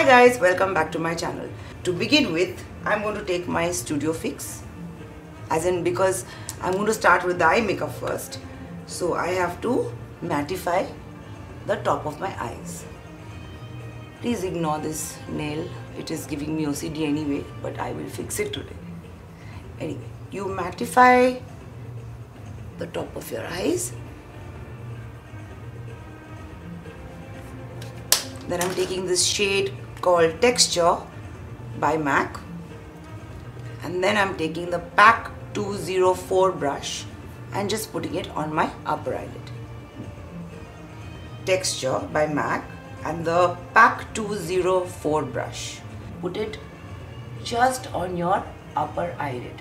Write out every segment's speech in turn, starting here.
Hi guys, welcome back to my channel. To begin with, I'm going to take my Studio Fix, as in because I'm going to start with the eye makeup first. So I have to mattify the top of my eyes. Please ignore this nail, it is giving me OCD anyway, but I will fix it today. Anyway, you mattify the top of your eyes. Then I'm taking this shade called Texture by M.A.C, and then I'm taking the Pack 204 brush and just putting it on my upper eyelid. Texture by M.A.C and the Pack 204 brush. Put it just on your upper eyelid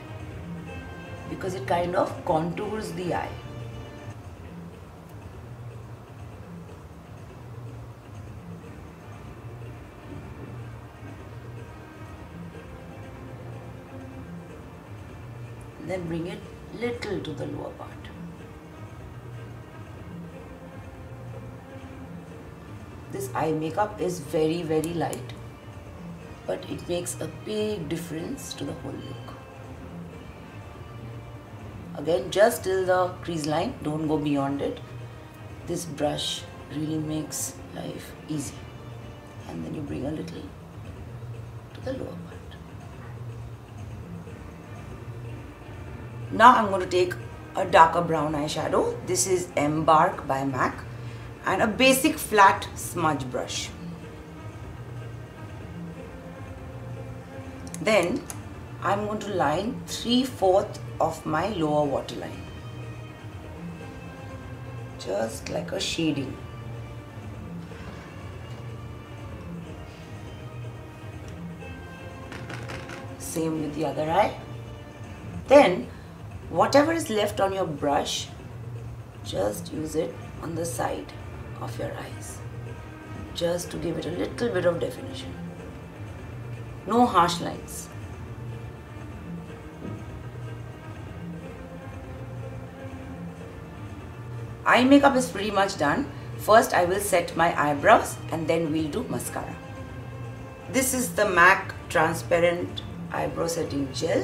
because it kind of contours the eye. Then bring it little to the lower part. This eye makeup is very light, but it makes a big difference to the whole look. Again, just till the crease line, don't go beyond it. This brush really makes life easy. And then you bring a little to the lower part. Now I'm going to take a darker brown eyeshadow. This is Embark by M.A.C and a basic flat smudge brush. Then I'm going to line 3/4 of my lower waterline, just like a shading. Same with the other eye. Then whatever is left on your brush, just use it on the side of your eyes, just to give it a little bit of definition. No harsh lines. Eye makeup is pretty much done. First I will set my eyebrows and then we'll do mascara. This is the M.A.C transparent eyebrow setting gel.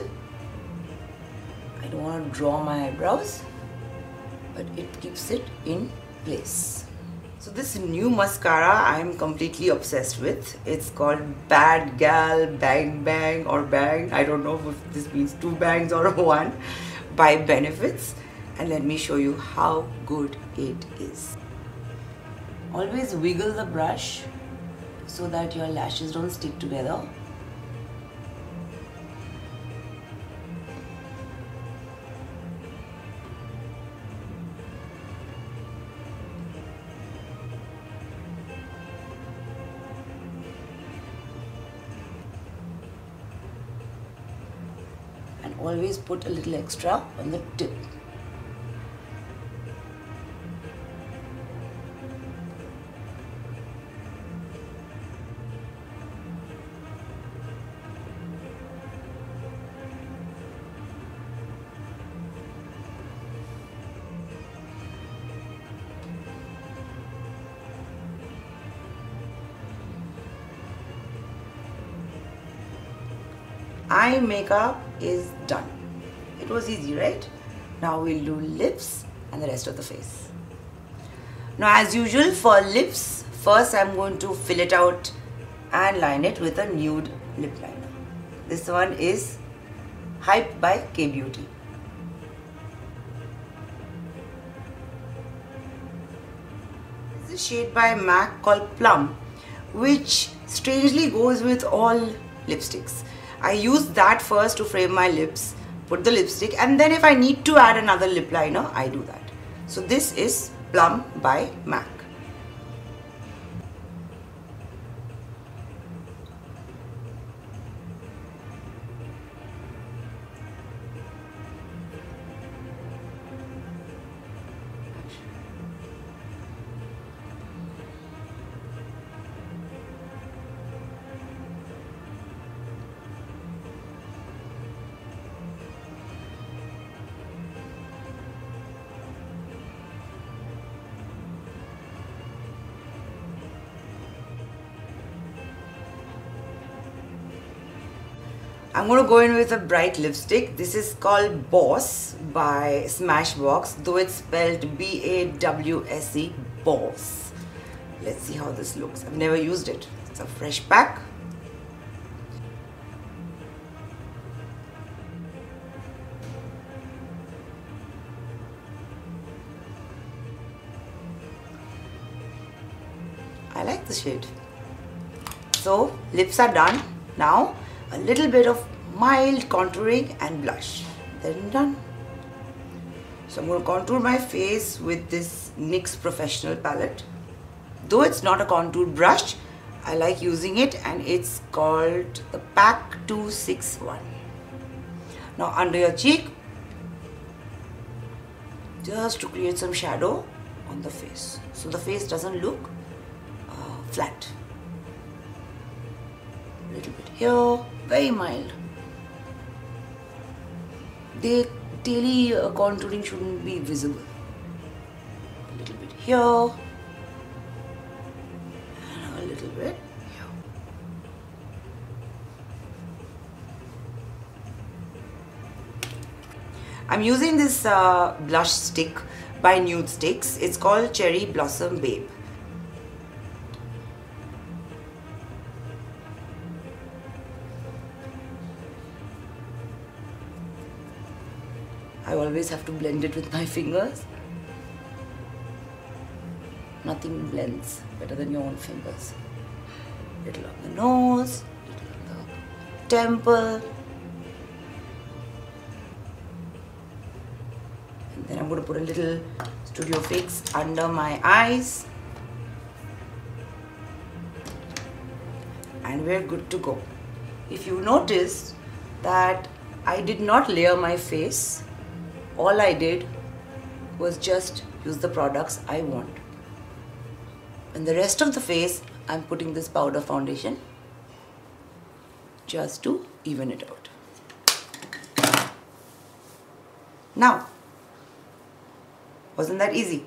I don't want to draw my eyebrows, but it keeps it in place. So this new mascara I am completely obsessed with. It's called BADgal, Bang or Bang. I don't know if this means 2 bangs or 1 by Benefits. And let me show you how good it is. Always wiggle the brush so that your lashes don't stick together. And always put a little extra on the tip. Eye makeup is done. It was easy, right? Now we'll do lips and the rest of the face. Now as usual for lips, first I'm going to fill it out and line it with a nude lip liner. This one is Hype by K-Beauty. This is a shade by M.A.C called Plum, which strangely goes with all lipsticks. I use that first to frame my lips, put the lipstick, and then if I need to add another lip liner, I do that. So this is Plum by M.A.C. I'm going to go in with a bright lipstick. This is called Boss by Smashbox, though it's spelled B-A-W-S-E, Boss. Let's see how this looks. I've never used it. It's a fresh pack. I like the shade. So lips are done. Now a little bit of mild contouring and blush. Then done. So I'm going to contour my face with this NYX Professional palette. Though it's not a contour brush, I like using it, and it's called the Pack 261. Now under your cheek, just to create some shadow on the face, so the face doesn't look flat. A little bit here, very mild. The daily contouring shouldn't be visible. A little bit here, and a little bit here. I'm using this blush stick by Nude Sticks. It's called Cherry Blossom Babe. I always have to blend it with my fingers. Nothing blends better than your own fingers. Little on the nose, little on the temple. And then I'm going to put a little Studio Fix under my eyes. And we're good to go. If you noticed that I did not layer my face, all I did was just use the products I want. And the rest of the face, I'm putting this powder foundation just to even it out. Now, wasn't that easy?